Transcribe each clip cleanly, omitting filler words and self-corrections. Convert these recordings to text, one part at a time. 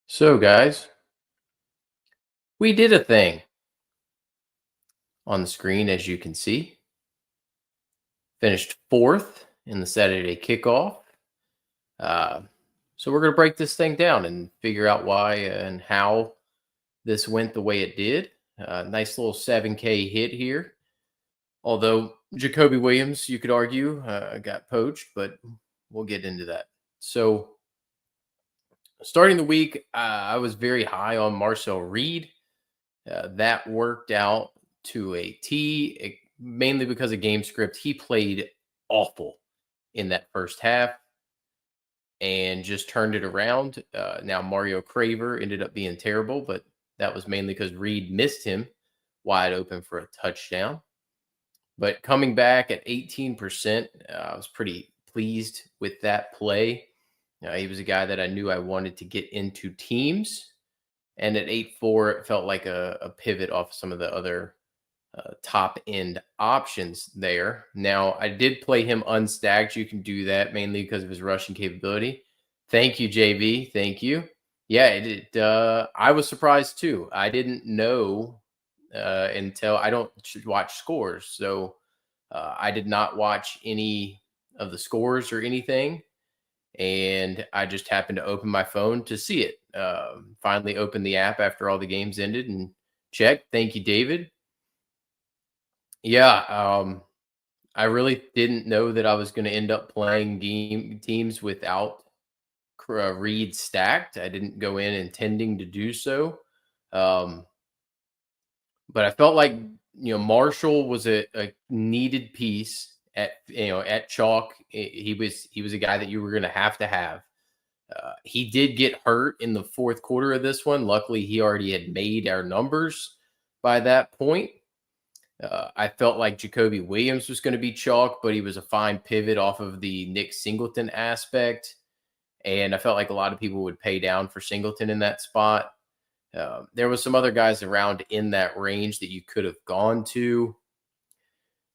So, guys, we did a thing on the screen, as you can see. Finished fourth in the Saturday kickoff. Uh, so, we're going to break this thing down and figure out why and how this went the way it did. Nice little 7K hit here. Although Jacoby Williams, you could argue, got poached, but we'll get into that. So, starting the week, I was very high on Marcel Reed. That worked out to a T, mainly because of game script. He played awful in that first half and just turned it around. Now, Mario Craver ended up being terrible, but that was mainly because Reed missed him wide open for a touchdown. But coming back at 18%, I was pretty pleased with that play. He was a guy that I knew I wanted to get into teams. And at 8-4, it felt like a pivot off some of the other top end options there. Now, I did play him unstacked. You can do that mainly because of his rushing capability. Thank you, JV. Thank you. Yeah, I was surprised too. I didn't know until I don't watch scores. So I did not watch any of the scores or anything, and I just happened to open my phone to see it. Finally, opened the app after all the games ended and checked. Thank you, David. Yeah, I really didn't know that I was going to end up playing game teams without Reed stacked. I didn't go in intending to do so, um, but I felt like Marshall was a needed piece at chalk. He was a guy that you were going to have. He did get hurt in the fourth quarter of this one. Luckily, he already had made our numbers by that point. I felt like Jacoby Williams was going to be chalk, but he was a fine pivot off of the Nick Singleton aspect. And I felt like a lot of people would pay down for Singleton in that spot. There was some other guys around in that range that you could have gone to.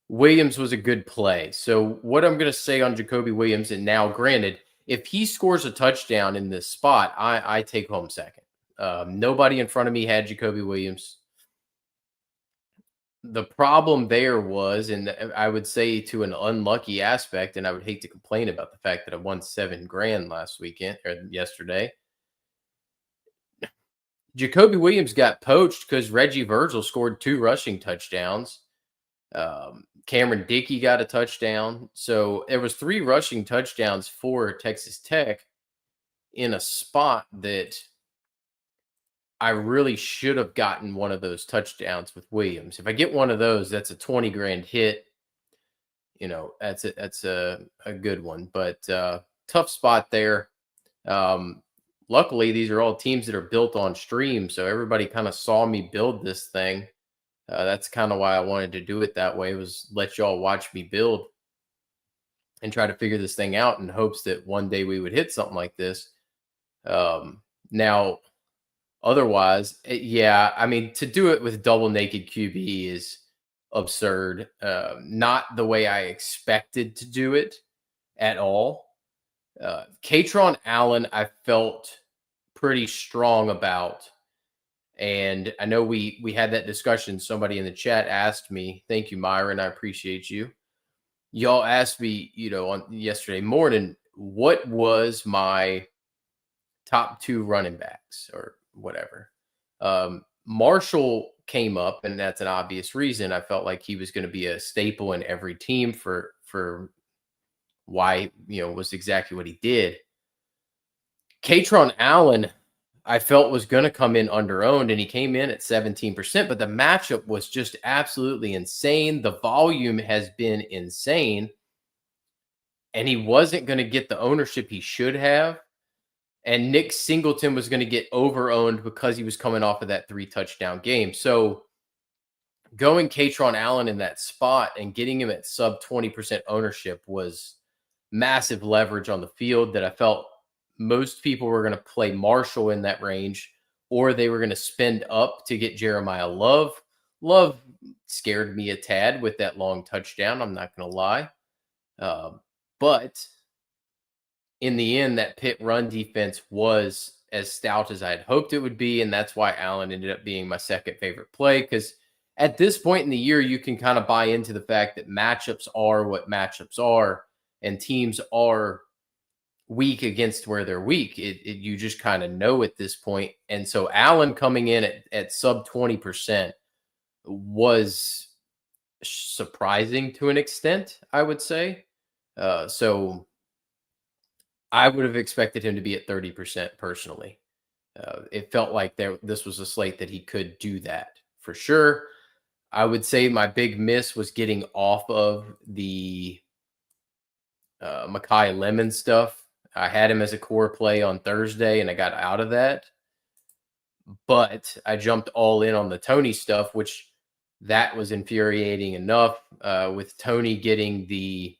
Williams was a good play. So what I'm going to say on Jacoby Williams, and now granted, if he scores a touchdown in this spot, I take home second. Nobody in front of me had Jacoby Williams. The problem there was, and I would say to an unlucky aspect, and I would hate to complain about the fact that I won $7,000 last weekend or yesterday. Jacoby Williams got poached because Reggie Virgil scored 2 rushing touchdowns. Cameron Dickey got a touchdown. So there was 3 rushing touchdowns for Texas Tech in a spot that I really should have gotten one of those touchdowns with Williams. If I get one of those, that's a 20 grand hit. That's a good one, but tough spot there. Um, Luckily, these are all teams that are built on stream, so everybody kind of saw me build this thing. That's kind of why I wanted to do it that way, was let y'all watch me build and try to figure this thing out in hopes that one day we would hit something like this. Now, otherwise, yeah, I mean, to do it with double naked QB is absurd. Not the way I expected to do it at all. Katron Allen, I felt pretty strong about. And I know we had that discussion. Somebody in the chat asked me, thank you, Myron. I appreciate you. Y'all asked me, on yesterday morning, what was my top 2 running backs or whatever. Marshall came up, and that's an obvious reason. I felt like he was going to be a staple in every team for why was exactly what he did. Katron Allen, I felt was going to come in under-owned, and he came in at 17%, but the matchup was just absolutely insane. The volume has been insane, and he wasn't going to get the ownership he should have. And Nick Singleton was going to get over-owned because he was coming off of that 3-touchdown game. So going Katron Allen in that spot and getting him at sub 20% ownership was massive leverage on the field that I felt most people were going to play Marshall in that range, or they were going to spend up to get Jeremiah Love. Love scared me a tad with that long touchdown. I'm not going to lie. But in the end, that Pitt run defense was as stout as I had hoped it would be, and that's why Allen ended up being my second favorite play. Because at this point in the year, you can kind of buy into the fact that matchups are what matchups are, and teams are weak against where they're weak. You just kind of know at this point. And so Allen coming in at sub 20% was surprising to an extent, I would say. So I would have expected him to be at 30% personally. It felt like this was a slate that he could do that for sure. I would say my big miss was getting off of the Makai Lemon stuff. I had him as a core play on Thursday and I got out of that. But I jumped all in on the Tony stuff, which that was infuriating enough with Tony getting the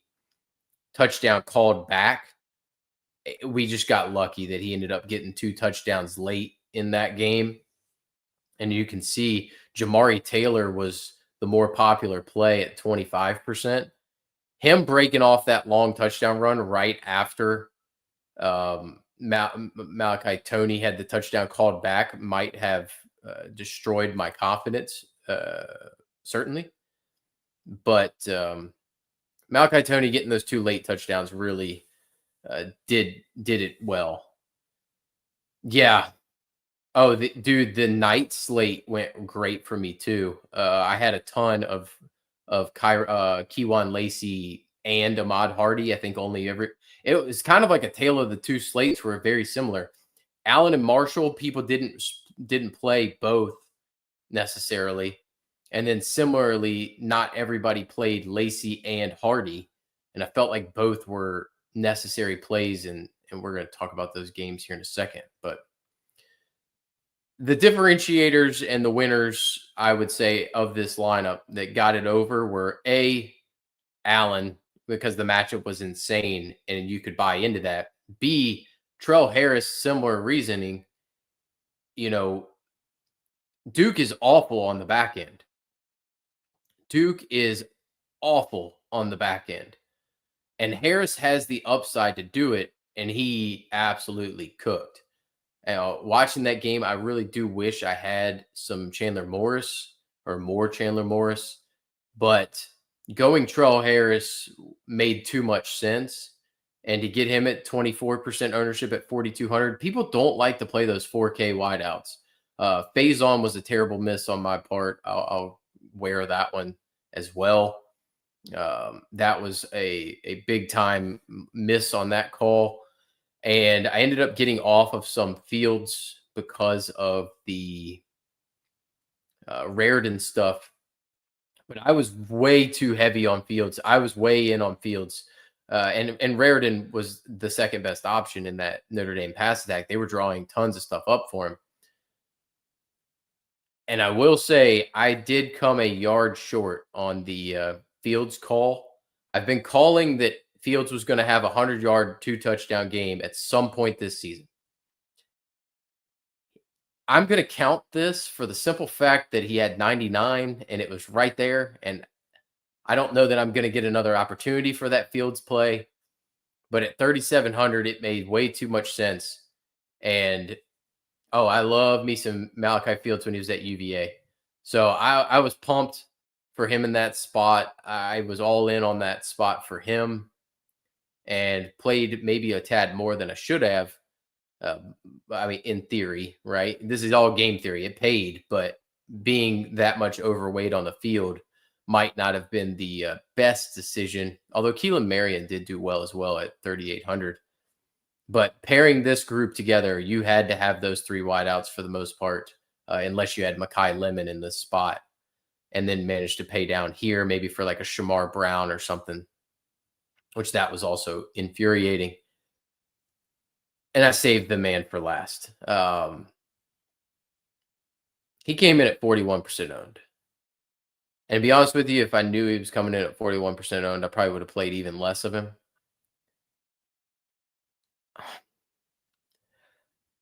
touchdown called back. We just got lucky that he ended up getting 2 touchdowns late in that game. And you can see Jamari Taylor was the more popular play at 25%. Him breaking off that long touchdown run right after Malachi Tony had the touchdown called back might have destroyed my confidence, certainly. But Malachi Tony getting those 2 late touchdowns really did it well. Yeah. Oh, the night slate went great for me too. I had a ton of Keywan Lacey and Ahmad Hardy. I think it was kind of like a tale of the 2 slates were very similar. Allen and Marshall, people didn't play both necessarily, and then similarly, not everybody played Lacey and Hardy, and I felt like both were necessary plays, and we're going to talk about those games here in a second, but the differentiators and the winners, I would say, of this lineup that got it over were Allen, because the matchup was insane and you could buy into that. B, Trell Harris, similar reasoning. You know, Duke is awful on the back end. Duke is awful on the back end. And Harris has the upside to do it, and he absolutely cooked. Watching that game, I really do wish I had some Chandler Morris or more Chandler Morris, but going Trell Harris made too much sense. And to get him at 24% ownership at 4,200, people don't like to play those 4K wideouts. Faison was a terrible miss on my part. I'll wear that one as well. That was a big time miss on that call. And I ended up getting off of some Fields because of the Raritan stuff. But I was way too heavy on Fields. I was way in on Fields. And Raritan was the second best option in that Notre Dame pass attack. They were drawing tons of stuff up for him. And I will say I did come a yard short on the Fields call. I've been calling that Fields was going to have a 100-yard, 2-touchdown game at some point this season. I'm going to count this for the simple fact that he had 99 and it was right there. And I don't know that I'm going to get another opportunity for that Fields play. But at 3,700, it made way too much sense. And, I love me some Malachi Fields when he was at UVA. So I was pumped for him in that spot. I was all in on that spot for him and played maybe a tad more than I should have. I mean, in theory, right? This is all game theory. It paid, but being that much overweight on the field might not have been the best decision. Although Keelan Marion did do well as well at 3,800. But pairing this group together, you had to have those 3 wideouts for the most part, unless you had Makai Lemon in this spot, and then managed to pay down here, maybe for like a Shamar Brown or something, which that was also infuriating. And I saved the man for last. He came in at 41% owned. And to be honest with you, if I knew he was coming in at 41% owned, I probably would have played even less of him.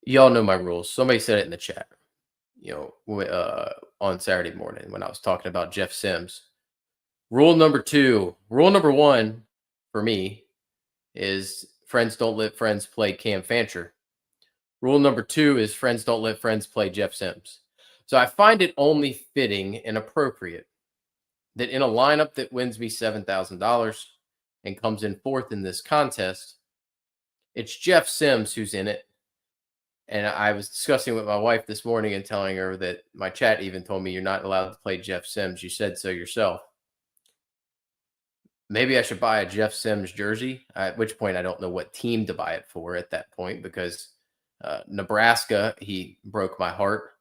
Y'all know my rules. Somebody said it in the chat, on Saturday morning when I was talking about Jeff Sims. Rule number 1 for me is friends don't let friends play Cam Fancher. Rule number 2 is friends don't let friends play Jeff Sims. So I find it only fitting and appropriate that in a lineup that wins me $7,000 and comes in fourth in this contest, it's Jeff Sims who's in it. And I was discussing with my wife this morning and telling her that my chat even told me you're not allowed to play Jeff Sims. You said so yourself. Maybe I should buy a Jeff Sims jersey, at which point I don't know what team to buy it for at that point because Nebraska, he broke my heart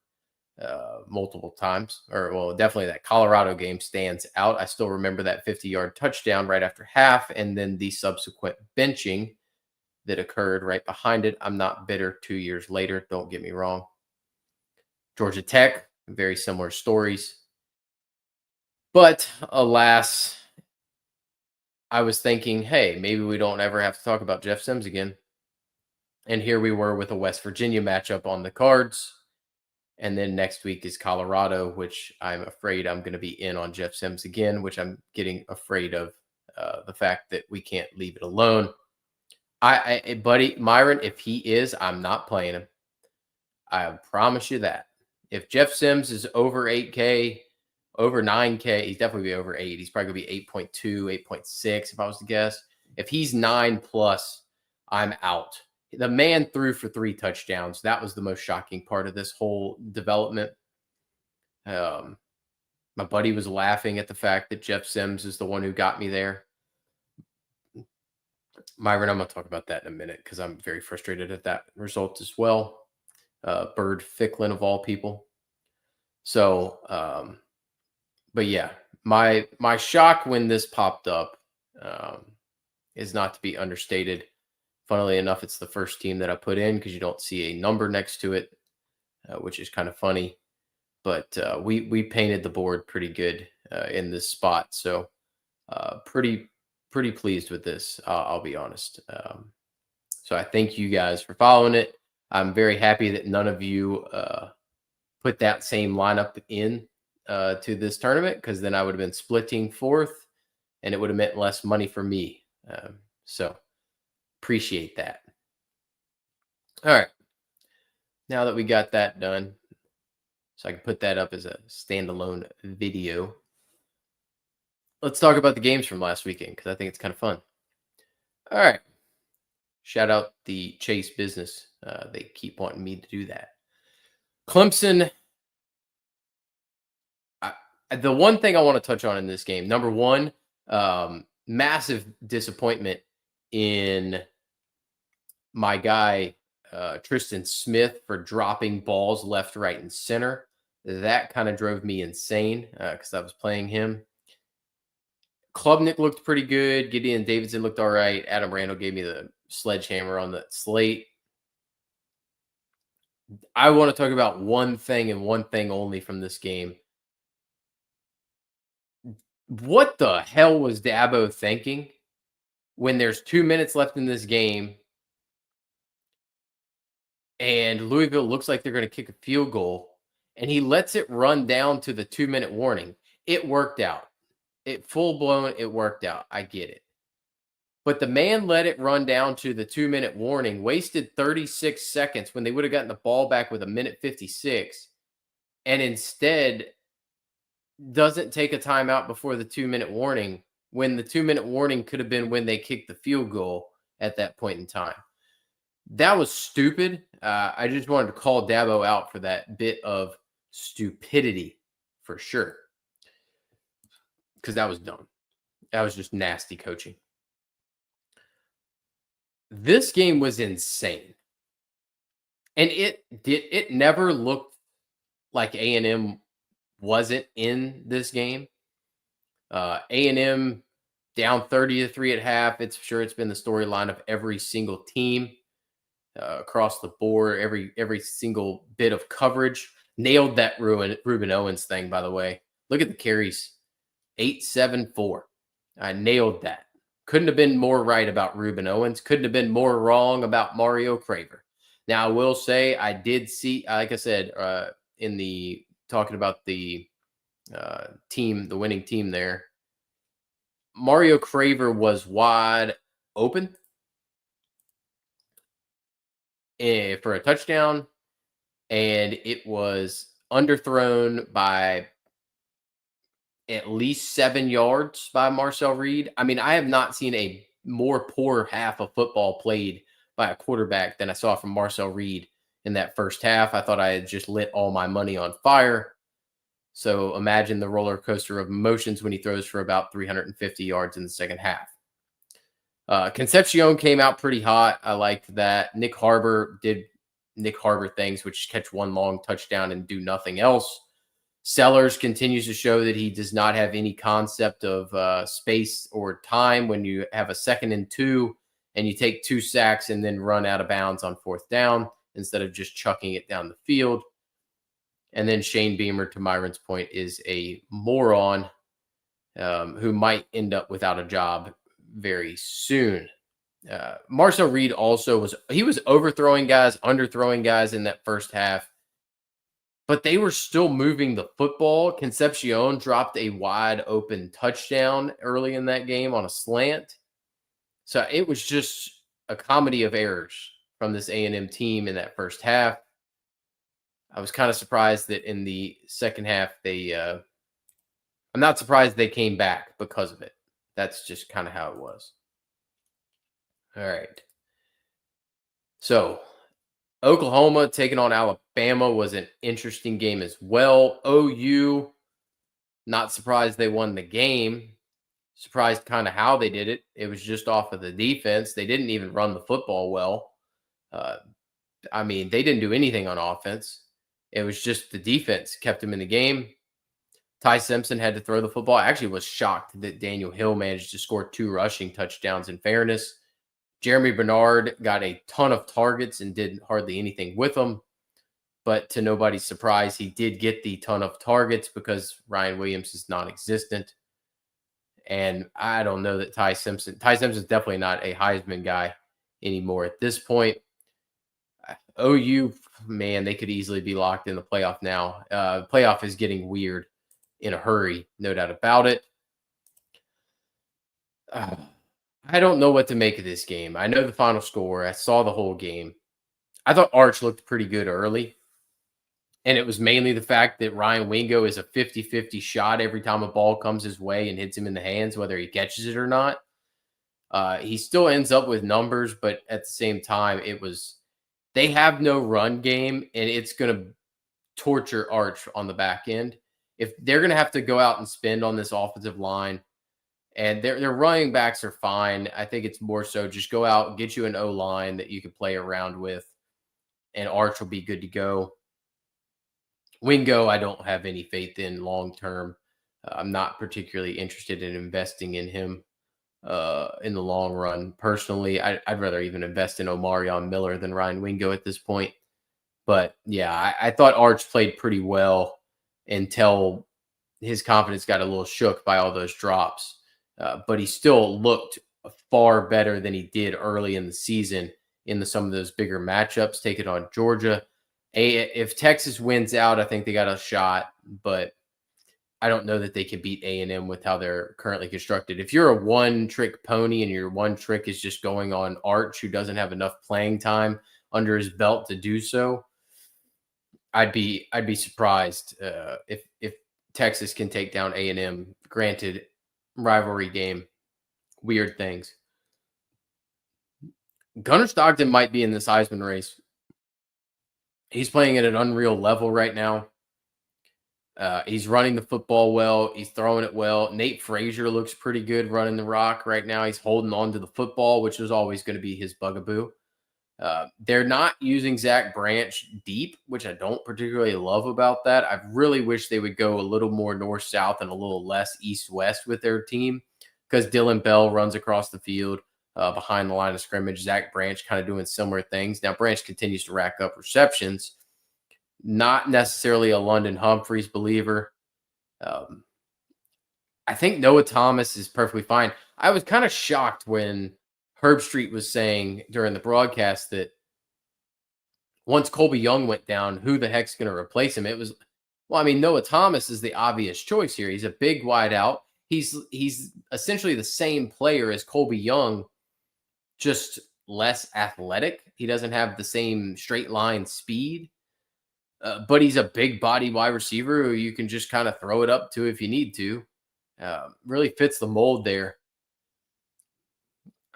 multiple times, or well, definitely that Colorado game stands out. I still remember that 50-yard touchdown right after half, and then the subsequent benching that occurred right behind it. I'm not bitter 2 years later. Don't get me wrong. Georgia Tech, very similar stories. But alas, I was thinking, hey, maybe we don't ever have to talk about Jeff Sims again. And here we were with a West Virginia matchup on the cards. And then next week is Colorado, which I'm afraid I'm going to be in on Jeff Sims again, which I'm getting afraid of the fact that we can't leave it alone. Buddy, Myron, if he is, I'm not playing him. I promise you that. If Jeff Sims is over 8K, over 9K, he's definitely be over 8. He's probably going to be 8.2, 8.6 if I was to guess. If he's 9 plus, I'm out. The man threw for 3 touchdowns. That was the most shocking part of this whole development. My buddy was laughing at the fact that Jeff Sims is the one who got me there. Myron, I'm going to talk about that in a minute because I'm very frustrated at that result as well. Bird Ficklin of all people. So, but yeah, my shock when this popped up is not to be understated. Funnily enough, it's the first team that I put in because you don't see a number next to it, which is kind of funny. But we painted the board pretty good in this spot, so pretty pleased with this. I'll be honest. So I thank you guys for following it. I'm very happy that none of you put that same lineup in to this tournament because then I would have been splitting fourth, and it would have meant less money for me. So appreciate that. All right. Now that we got that done, so I can put that up as a standalone video, let's talk about the games from last weekend because I think it's kind of fun. All right. Shout out the Chase business. They keep wanting me to do that. Clemson. The one thing I want to touch on in this game, number one, massive disappointment in my guy Tristan Smith for dropping balls left, right, and center. That kind of drove me insane because I was playing him. Klubnik looked pretty good. Gideon Davidson looked all right. Adam Randall gave me the sledgehammer on the slate. I want to talk about one thing and one thing only from this game. What the hell was Dabo thinking when there's 2 minutes left in this game and Louisville looks like they're going to kick a field goal and he lets it run down to the 2-minute warning? It worked out. It full blown, it worked out. I get it. But the man let it run down to the 2-minute warning, wasted 36 seconds when they would have gotten the ball back with 1:56, and instead doesn't take a timeout before the 2-minute warning when the 2-minute warning could have been when they kicked the field goal at that point in time. That was stupid. I just wanted to call Dabo out for that bit of stupidity for sure. Because that was dumb. That was just nasty coaching. This game was insane. And it never looked like A&M wasn't in this game. A&M down 30-3 at half. It's been the storyline of every single team across the board, every single bit of coverage. Nailed that Ruben Owens thing, by the way. Look at the carries. 8-7-4. I nailed that. Couldn't have been more right about Ruben Owens. Couldn't have been more wrong about Mario Craver. Now, I will say I did see, like I said, in the talking about the team, the winning team there, Mario Craver was wide open. for a touchdown, and it was underthrown by at least 7 yards by Marcel Reed. I mean, I have not seen a more poor half of football played by a quarterback than I saw from Marcel Reed in that first half. I thought I had just lit all my money on fire. So imagine the roller coaster of emotions when he throws for about 350 yards in the second half. Concepcion came out pretty hot. I liked that. Nick Harbor did Nick Harbor things, which catch one long touchdown and do nothing else. Sellers continues to show that he does not have any concept of space or time when you have a 2nd and 2 and you take 2 sacks and then run out of bounds on 4th down instead of just chucking it down the field. And then Shane Beamer, to Myron's point, is a moron who might end up without a job very soon. Marcel Reed also was overthrowing guys, underthrowing guys in that first half, but they were still moving the football. Concepcion dropped a wide open touchdown early in that game on a slant. So it was just a comedy of errors from this A&M team in that first half. I was kind of surprised that in the second half, I'm not surprised they came back because of it. That's just kind of how it was. All right. So Oklahoma taking on Alabama was an interesting game as well. OU, not surprised they won the game. Surprised kind of how they did it. It was just off of the defense. They didn't even run the football well. I mean, they didn't do anything on offense. It was just the defense kept them in the game. Ty Simpson had to throw the football. I actually was shocked that Daniel Hill managed to score 2 rushing touchdowns in fairness. Jeremy Bernard got a ton of targets and did hardly anything with them. But to nobody's surprise, he did get the ton of targets because Ryan Williams is non-existent. And I don't know that Ty Simpson's definitely not a Heisman guy anymore at this point. OU, man, they could easily be locked in the playoff now. Playoff is getting weird in a hurry, no doubt about it. I don't know what to make of this game. I know the final score. I saw the whole game. I thought Arch looked pretty good early. And it was mainly the fact that Ryan Wingo is a 50-50 shot every time a ball comes his way and hits him in the hands, whether he catches it or not. He still ends up with numbers, but at the same time, they have no run game, and it's going to torture Arch on the back end. If they're going to have to go out and spend on this offensive line, and their running backs are fine. I think it's more so just go out, get you an O-line that you can play around with, and Arch will be good to go. Wingo, I don't have any faith in long term. I'm not particularly interested in investing in him in the long run. Personally, I'd rather even invest in Omarion Miller than Ryan Wingo at this point. But yeah, I thought Arch played pretty well until his confidence got a little shook by all those drops. But he still looked far better than he did early in the season in some of those bigger matchups. Take it on Georgia. If Texas wins out, I think they got a shot, but I don't know that they can beat A&M with how they're currently constructed. If you're a one-trick pony and your one trick is just going on Arch, who doesn't have enough playing time under his belt to do so, I'd be surprised if Texas can take down A&M. Granted, rivalry game, weird things. Gunnar Stockton might be in this Heisman race. He's playing at an unreal level right now. He's running the football well. He's throwing it well. Nate Frazier looks pretty good running the rock right now. He's holding on to the football, which was always going to be his bugaboo. They're not using Zach Branch deep, which I don't particularly love about that. I really wish they would go a little more north-south and a little less east-west with their team because Dylan Bell runs across the field behind the line of scrimmage. Zach Branch kind of doing similar things. Now, Branch continues to rack up receptions. Not necessarily a London Humphreys believer. I think Noah Thomas is perfectly fine. I was kind of shocked when Herb Street was saying during the broadcast that once Colby Young went down, who the heck's going to replace him? It was, well, I mean, Noah Thomas is the obvious choice here. He's a big wide out. He's essentially the same player as Colby Young, just less athletic. He doesn't have the same straight line speed, but he's a big body wide receiver who you can just kind of throw it up to if you need to. Really fits the mold there.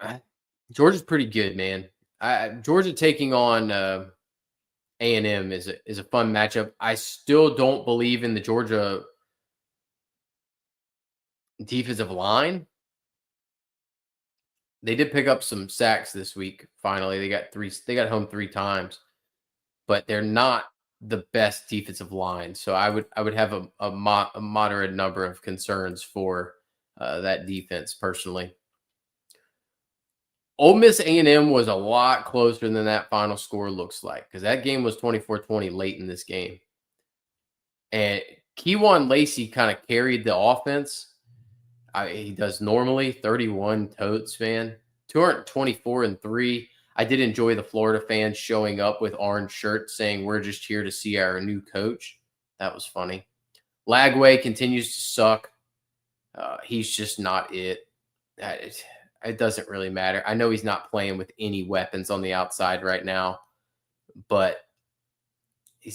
Uh, Georgia's pretty good, man. Georgia taking on A&M is a fun matchup. I still don't believe in the Georgia defensive line. They did pick up some sacks this week. Finally, they got three. They got home 3 times, but they're not the best defensive line. So I would have a moderate number of concerns for that defense personally. Ole Miss A&M was a lot closer than that final score looks like, because that game was 24-20 late in this game. And Keywan Lacey kind of carried the offense. He does normally 31 totes, man. 224-3. I did enjoy the Florida fans showing up with orange shirts saying, "We're just here to see our new coach." That was funny. Lagway continues to suck. He's just not it. It doesn't really matter. I know he's not playing with any weapons on the outside right now, but he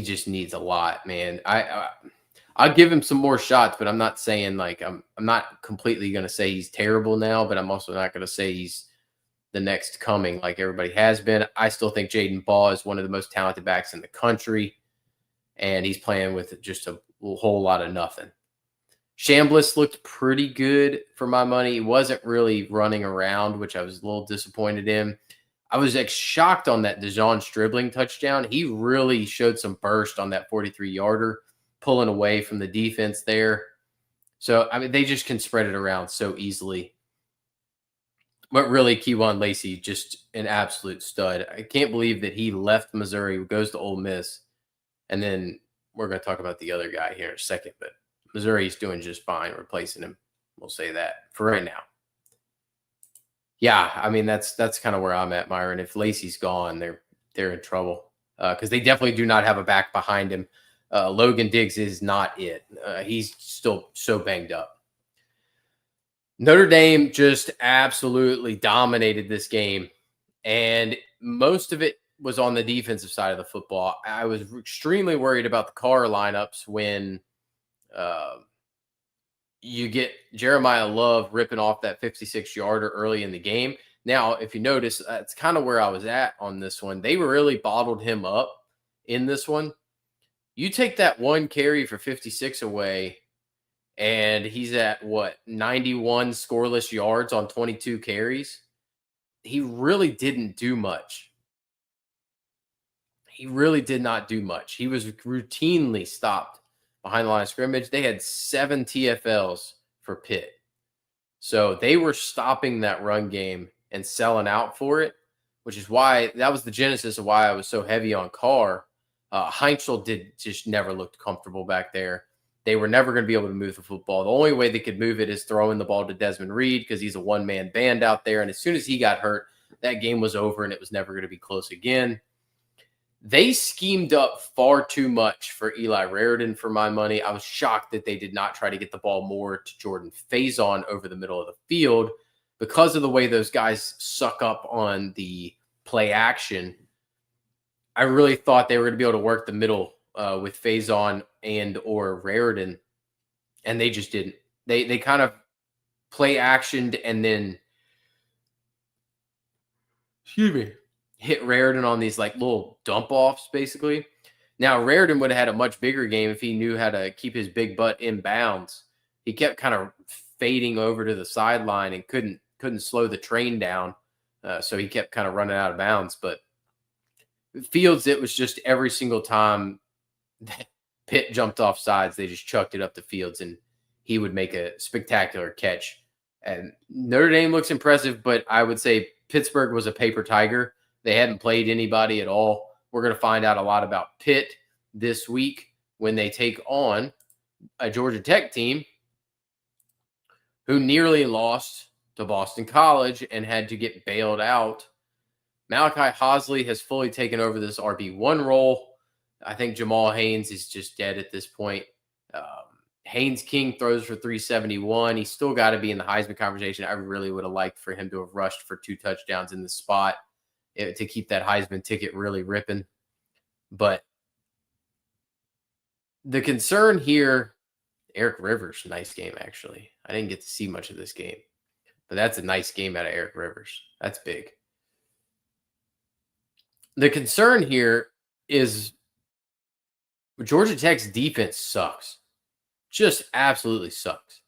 just needs a lot, man. I'll give him some more shots, but I'm not saying like I'm not completely going to say he's terrible now, but I'm also not going to say he's the next coming like everybody has been. I still think Jaden Ball is one of the most talented backs in the country, and he's playing with just a whole lot of nothing. Chambliss looked pretty good for my money. He wasn't really running around, which I was a little disappointed in. I was shocked on that Dejon Stribling touchdown. He really showed some burst on that 43-yarder, pulling away from the defense there. So, I mean, they just can spread it around so easily. But really, Keywan Lacey, just an absolute stud. I can't believe that he left Missouri, goes to Ole Miss, and then we're going to talk about the other guy here in a second, but Missouri's doing just fine replacing him. We'll say that for right now. Yeah, I mean that's kind of where I'm at, Myron. If Lacey's gone, they're in trouble because they definitely do not have a back behind him. Logan Diggs is not it. He's still so banged up. Notre Dame just absolutely dominated this game, and most of it was on the defensive side of the football. I was extremely worried about the car lineups when you get Jeremiah Love ripping off that 56-yarder early in the game. Now, if you notice, that's kind of where I was at on this one. They really bottled him up in this one. You take that one carry for 56 away, and he's at, 91 scoreless yards on 22 carries? He really didn't do much. He really did not do much. He was routinely stopped behind the line of scrimmage. They had 7 TFLs for Pitt. So they were stopping that run game and selling out for it, which is why that was the genesis of why I was so heavy on Carr. Heinzel just never looked comfortable back there. They were never going to be able to move the football. The only way they could move it is throwing the ball to Desmond Reed because he's a one-man band out there. And as soon as he got hurt, that game was over and it was never going to be close again. They schemed up far too much for Eli Raridan for my money. I was shocked that they did not try to get the ball more to Jordan Faison over the middle of the field because of the way those guys suck up on the play action. I really thought they were going to be able to work the middle with Faison and or Raridan, and they just didn't. They kind of play actioned and then hit Raridan on these like little dump offs, basically. Now, Raridan would have had a much bigger game if he knew how to keep his big butt in bounds. He kept kind of fading over to the sideline and couldn't slow the train down. So he kept kind of running out of bounds. But Fields, it was just every single time that Pitt jumped off sides, they just chucked it up the Fields and he would make a spectacular catch. And Notre Dame looks impressive, but I would say Pittsburgh was a paper tiger. They hadn't played anybody at all. We're going to find out a lot about Pitt this week when they take on a Georgia Tech team who nearly lost to Boston College and had to get bailed out. Malachi Hosley has fully taken over this RB1 role. I think Jamal Haynes is just dead at this point. Haynes King throws for 371. He's still got to be in the Heisman conversation. I really would have liked for him to have rushed for 2 touchdowns in this spot. to keep that Heisman ticket really ripping. But the concern here, Eric Rivers, nice game, actually. I didn't get to see much of this game, but that's a nice game out of Eric Rivers. That's big. The concern here is Georgia Tech's defense sucks. Just absolutely sucks.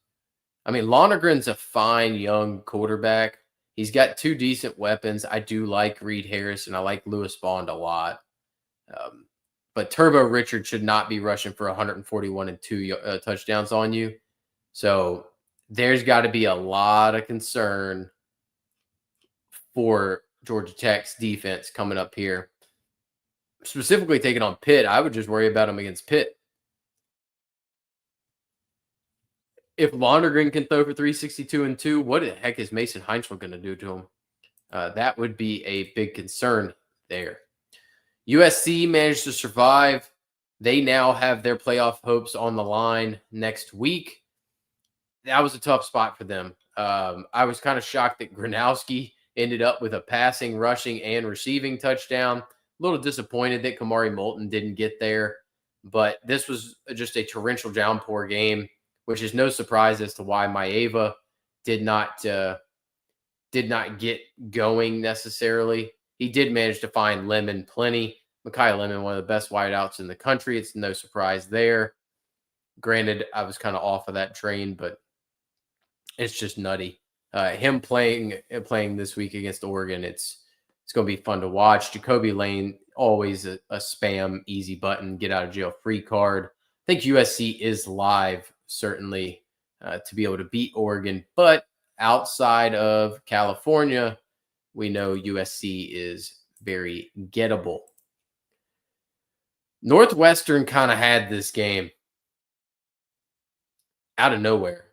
I mean, Lonergan's a fine young quarterback. He's got two decent weapons. I do like Reed Harris, and I like Lewis Bond a lot. But Turbo Richard should not be rushing for 141 and 2 touchdowns on you. So there's got to be a lot of concern for Georgia Tech's defense coming up here. Specifically taking on Pitt, I would just worry about him against Pitt. If Lonergan can throw for 362 and 2, what the heck is Mason Heinzman going to do to him? That would be a big concern there. USC managed to survive. They now have their playoff hopes on the line next week. That was a tough spot for them. I was kind of shocked that Gronowski ended up with a passing, rushing, and receiving touchdown. A little disappointed that Kamari Moulton didn't get there. But this was just a torrential downpour game, which is no surprise as to why Maeva did not get going necessarily. He did manage to find Lemon plenty. Mekhi Lemon, one of the best wideouts in the country. It's no surprise there. Granted, I was kind of off of that train, but it's just nutty. Him playing this week against Oregon, it's going to be fun to watch. Jacoby Lane, always a spam, easy button, get out of jail free card. I think USC is live, certainly, to be able to beat Oregon. But outside of California, we know USC is very gettable. Northwestern kind of had this game out of nowhere.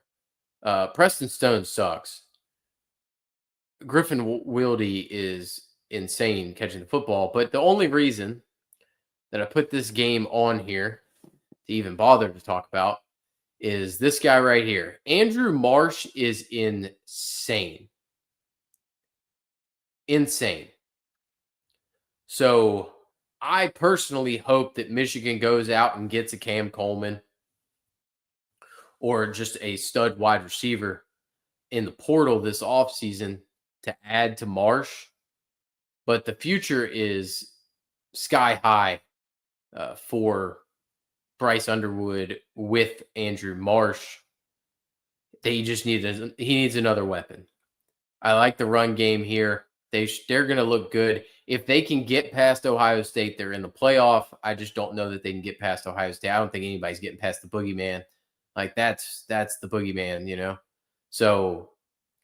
Preston Stone sucks. Griffin Wilde is insane catching the football. But the only reason that I put this game on here to even bother to talk about is this guy right here. Andrew Marsh is insane. Insane. So I personally hope that Michigan goes out and gets a Cam Coleman or just a stud wide receiver in the portal this offseason to add to Marsh. But the future is sky high for Bryce Underwood with Andrew Marsh. He needs another weapon. I like the run game here. They're going to look good. If they can get past Ohio State, they're in the playoff. I just don't know that they can get past Ohio State. I don't think anybody's getting past the boogeyman. Like that's the boogeyman, you know? So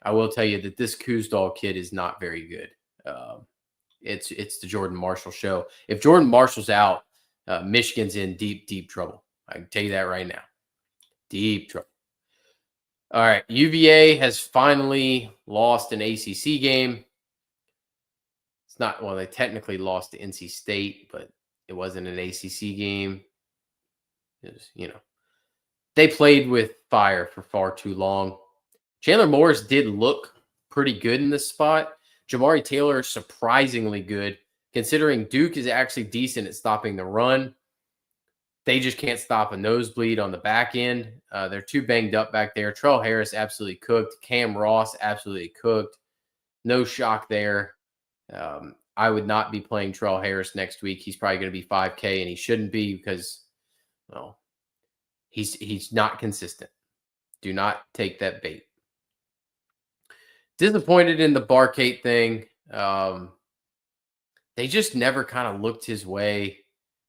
I will tell you that this Kuzdal kid is not very good. It's the Jordan Marshall show. If Jordan Marshall's out, Michigan's in deep, deep trouble. I can tell you that right now. Deep trouble. All right. UVA has finally lost an ACC game. It's not, well, they technically lost to NC State, but it wasn't an ACC game. It was, they played with fire for far too long. Chandler Morris did look pretty good in this spot. Jamari Taylor is surprisingly good, considering Duke is actually decent at stopping the run. They just can't stop a nosebleed on the back end. They're too banged up back there. Trell Harris absolutely cooked. Cam Ross absolutely cooked. No shock there. I would not be playing Trell Harris next week. He's probably going to be 5K, and he shouldn't be because, well, he's not consistent. Do not take that bait. Disappointed in the Barcate thing. They just never kind of looked his way.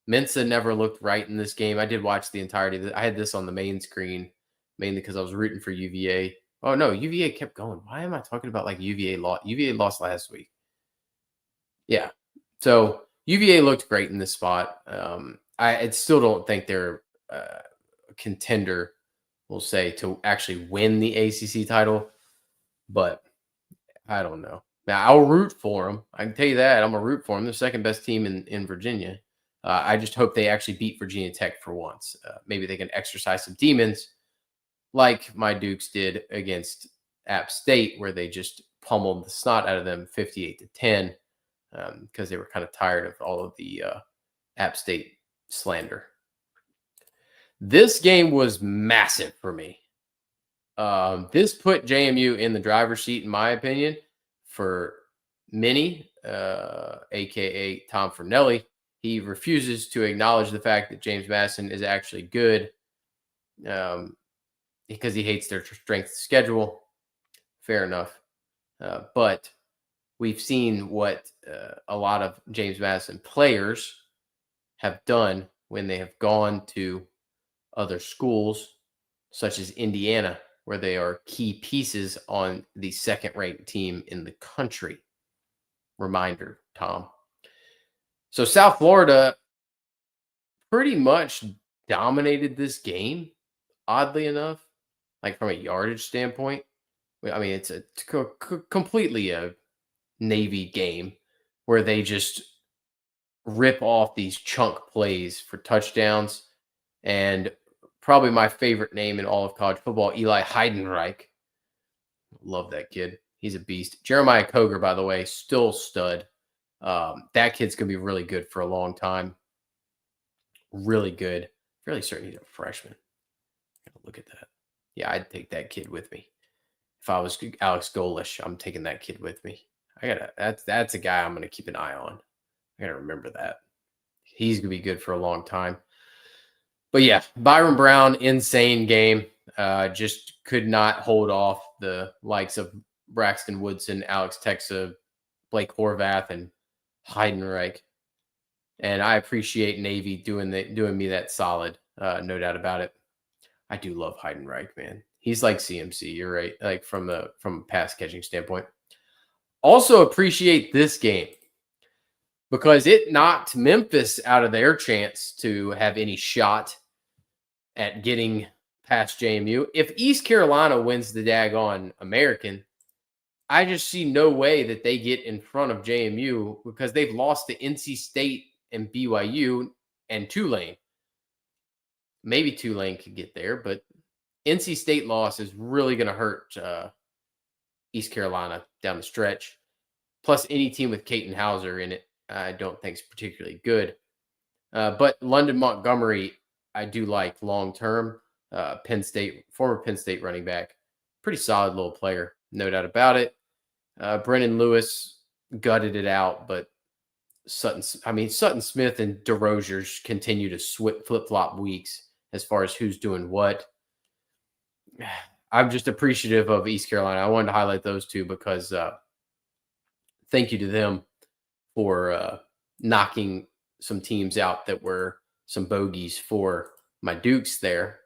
Mensa never looked right in this game. I did watch the entirety. I had this on the main screen, mainly because I was rooting for UVA. Oh, no, UVA kept going. Why am I talking about like UVA lost? UVA lost last week. Yeah. So UVA looked great in this spot. I still don't think they're a contender, we'll say, to actually win the ACC title. But I don't know. Now, I'll root for them. I can tell you that. I'm going to root for them. They're the second best team in Virginia. I just hope they actually beat Virginia Tech for once. Maybe they can exercise some demons like my Dukes did against App State, where they just pummeled the snot out of them 58-10. because they were kind of tired of all of the App State slander. This game was massive for me. This put JMU in the driver's seat, in my opinion, for Minnie, aka Tom Fernelli. He refuses to acknowledge the fact that James Madison is actually good, because he hates their strength schedule. Fair enough. But we've seen what a lot of James Madison players have done when they have gone to other schools, such as Indiana, where they are key pieces on the second-ranked team in the country. Reminder, Tom. So South Florida pretty much dominated this game, oddly enough, like from a yardage standpoint. I mean, it's completely a Navy game where they just rip off these chunk plays for touchdowns. And probably my favorite name in all of college football, Eli Heidenreich. Love that kid. He's a beast. Jeremiah Coger, by the way, still stud. That kid's going to be really good for a long time. Really good. Fairly certain he's a freshman. Look at that. Yeah, I'd take that kid with me. If I was Alex Golish, I'm taking that kid with me. That's a guy I'm going to keep an eye on. I got to remember that. He's going to be good for a long time. But yeah, Byron Brown, insane game. Just could not hold off the likes of Braxton Woodson, Alex Texa, Blake Horvath, and Heidenreich. And I appreciate Navy doing me that solid. No doubt about it. I do love Heidenreich, man. He's like CMC. You're right. Like from a pass catching standpoint. Also appreciate this game because it knocked Memphis out of their chance to have any shot at getting past JMU. If East Carolina wins the daggone American, I just see no way that they get in front of JMU because they've lost to NC State and BYU and Tulane. Maybe Tulane could get there, but NC State loss is really going to hurt East Carolina down the stretch. Plus, any team with Caton Hauser in it, I don't think is particularly good. But London Montgomery, I do like long term. Former Penn State running back, pretty solid little player, no doubt about it. Brennan Lewis gutted it out, but Sutton Smith and DeRozier's continue to flip flop weeks as far as who's doing what. I'm just appreciative of East Carolina. I wanted to highlight those two because thank you to them for knocking some teams out that were some bogeys for my Dukes there.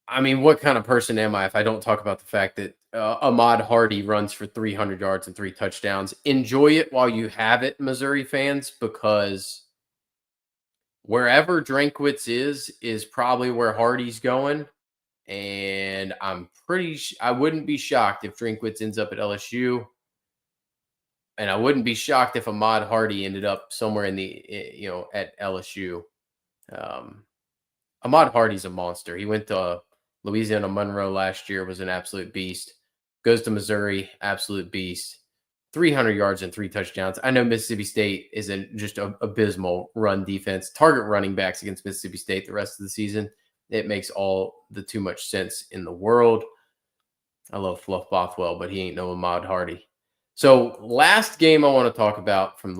I mean, what kind of person am I if I don't talk about the fact that Ahmad Hardy runs for 300 yards and 3 touchdowns? Enjoy it while you have it, Missouri fans, because wherever Drinkwitz is probably where Hardy's going. And I wouldn't be shocked if Drinkwitz ends up at LSU. And I wouldn't be shocked if Ahmad Hardy ended up somewhere at LSU. Ahmad Hardy's a monster. He went to Louisiana Monroe last year, was an absolute beast. Goes to Missouri, absolute beast. 300 yards and 3 touchdowns. I know Mississippi State is just an abysmal run defense. Target running backs against Mississippi State the rest of the season. It makes all the too much sense in the world. I love Fluff Bothwell, but he ain't no Ahmad Hardy. So last game I want to talk about from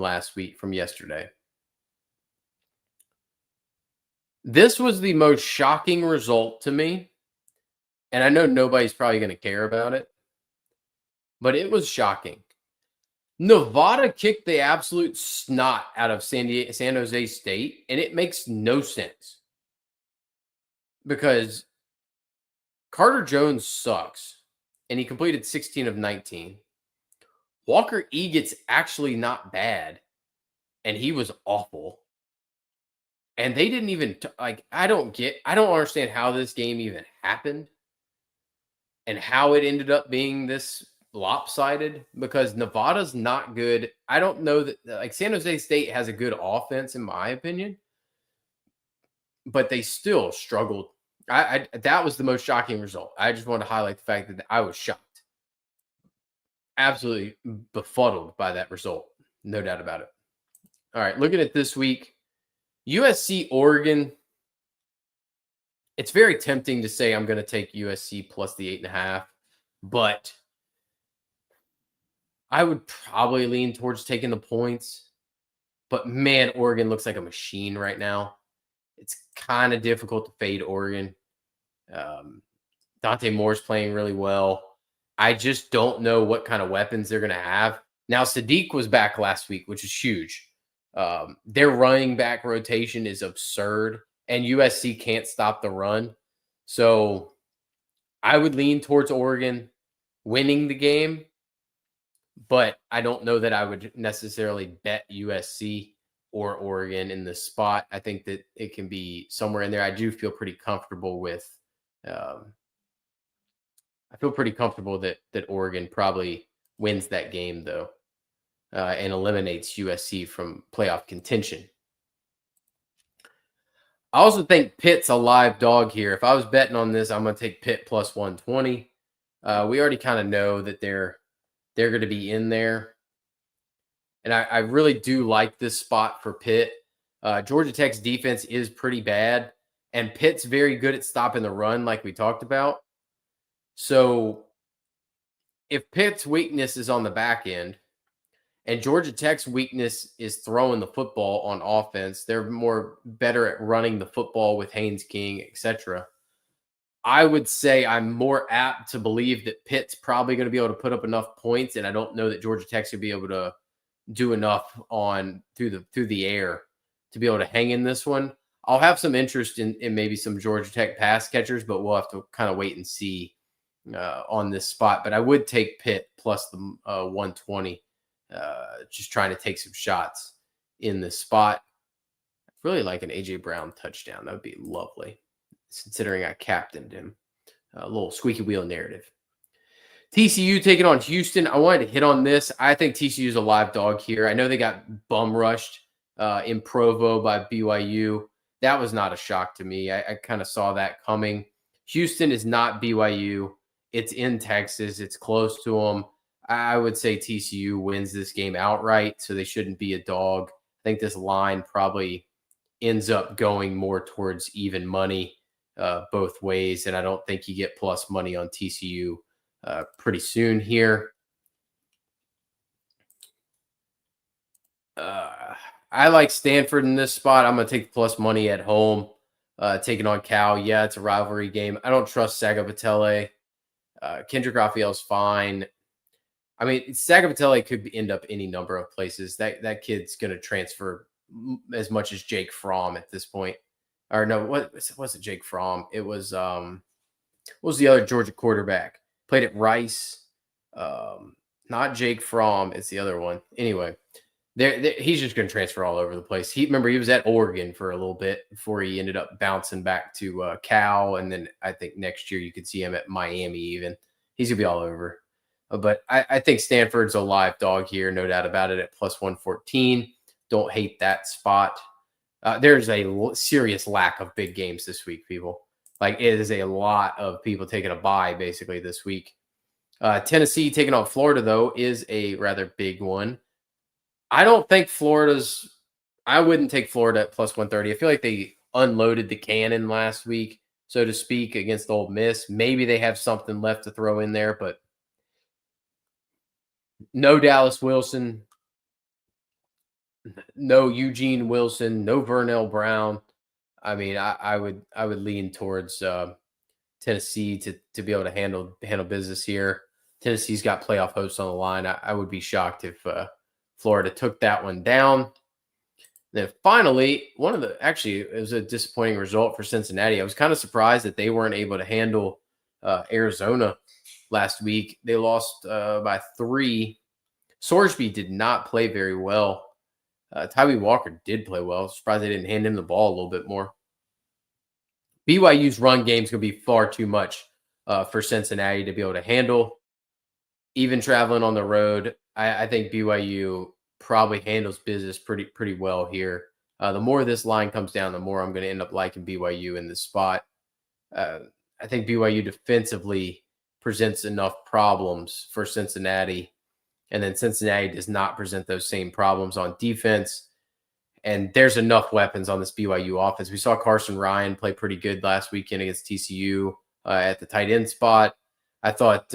yesterday. This was the most shocking result to me. And I know nobody's probably going to care about it, but it was shocking. Nevada kicked the absolute snot out of San Jose State, and it makes no sense because Carter Jones sucks, and he completed 16 of 19. Walker Eagle's actually not bad, and he was awful. And they didn't even I don't understand how this game even happened and how it ended up being this lopsided because Nevada's not good. I don't know that San Jose State has a good offense in my opinion, but they still struggled. That was the most shocking result. I just want to highlight the fact that I was shocked. absolutely befuddled by that result. No doubt about it. All right, looking at this week, USC Oregon. It's very tempting to say I'm going to take USC plus the 8.5, but I would probably lean towards taking the points. But man, Oregon looks like a machine right now. It's kind of difficult to fade Oregon. Um, Dante Moore's playing really well. I just don't know what kind of weapons they're going to have. Now, Sadiq was back last week, which is huge. Their running back rotation is absurd, and USC can't stop the run. So I would lean towards Oregon winning the game, but I don't know that I would necessarily bet USC or Oregon in this spot. I think that it can be somewhere in there. I do feel pretty comfortable with. Um, I feel pretty comfortable that Oregon probably wins that game though, and eliminates USC from playoff contention. I also think Pitt's a live dog here. If I was betting on this, I'm going to take Pitt plus 120. We already kind of know that they're going to be in there. And I really do like this spot for Pitt. Georgia Tech's defense is pretty bad, and Pitt's very good at stopping the run, like we talked about. So if Pitt's weakness is on the back end, and Georgia Tech's weakness is throwing the football on offense, they're more better at running the football with Haynes King, etc. I would say I'm more apt to believe that Pitt's probably going to be able to put up enough points, and I don't know that Georgia Tech's going to be able to do enough on through the air to be able to hang in this one. I'll have some interest in maybe some Georgia Tech pass catchers, but we'll have to kind of wait and see on this spot. But I would take Pitt plus the 120, just trying to take some shots in this spot. I really like an AJ Brown touchdown. That would be lovely, considering I captained him. A little squeaky wheel narrative. TCU taking on Houston. I wanted to hit on this. I think TCU is a live dog here. I know they got bum rushed in Provo by BYU. That was not a shock to me. I kind of saw that coming. Houston is not BYU. It's in Texas. It's close to them. I would say TCU wins this game outright, so they shouldn't be a dog. I think this line probably ends up going more towards even money both ways, and I don't think you get plus money on TCU pretty soon here. I like Stanford in this spot. I'm going to take plus money at home, taking on Cal. Yeah, it's a rivalry game. I don't trust Sagapatele. Kendrick Raphael's fine. I mean, Sagapatele could end up any number of places. That kid's going to transfer as much as Jake Fromm at this point. Or no, what was it? Jake Fromm. It was what was the other Georgia quarterback? Played at Rice. Not Jake Fromm. It's the other one. Anyway, he's just going to transfer all over the place. Remember he was at Oregon for a little bit before he ended up bouncing back to Cal, and then I think next year you could see him at Miami. Even he's gonna be all over. But I think Stanford's a live dog here, no doubt about it, at plus 114. Don't hate that spot. There's a serious lack of big games this week, people. Like, it is a lot of people taking a bye basically this week. Tennessee taking on Florida, though, is a rather big one. I don't think I wouldn't take Florida at plus 130. I feel like they unloaded the cannon last week, so to speak, against Ole Miss. Maybe they have something left to throw in there, but no Dallas Wilson, no Eugene Wilson, no Vernell Brown. I mean, I would lean towards Tennessee to be able to handle business here. Tennessee's got playoff hopes on the line. I would be shocked if Florida took that one down. Then finally, it was a disappointing result for Cincinnati. I was kind of surprised that they weren't able to handle Arizona last week. They lost by 3. Sorsby did not play very well. Tyree Walker did play well. Surprised they didn't hand him the ball a little bit more. BYU's run game is going to be far too much for Cincinnati to be able to handle. Even traveling on the road, I think BYU probably handles business pretty well here. The more this line comes down, the more I'm going to end up liking BYU in this spot. I think BYU defensively presents enough problems for Cincinnati And then Cincinnati does not present those same problems on defense. And there's enough weapons on this BYU offense. We saw Carson Ryan play pretty good last weekend against TCU at the tight end spot. I thought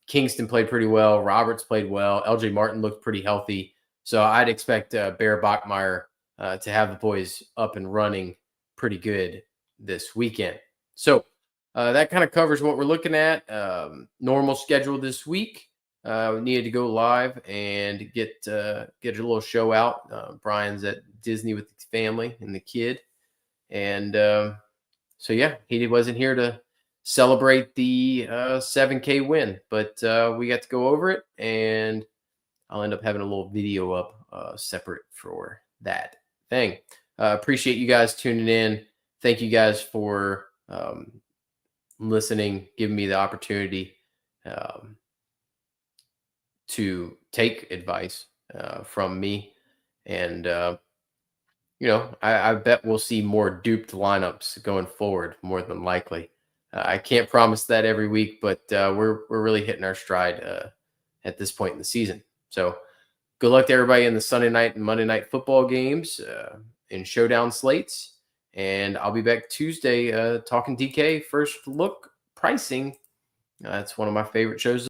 Kingston played pretty well. Roberts played well. LJ Martin looked pretty healthy. So I'd expect Bear Bachmeyer to have the boys up and running pretty good this weekend. So that kind of covers what we're looking at. Normal schedule this week. We needed to go live and get a little show out. Brian's at Disney with his family and the kid, and so yeah, he wasn't here to celebrate the 7K win, but we got to go over it, and I'll end up having a little video up separate for that thing. Appreciate you guys tuning in. Thank you guys for listening, giving me the opportunity to take advice from me. And, I bet we'll see more duped lineups going forward, more than likely. I can't promise that every week, but we're really hitting our stride at this point in the season. So good luck to everybody in the Sunday night and Monday night football games in showdown slates. And I'll be back Tuesday talking DK first look pricing. That's one of my favorite shows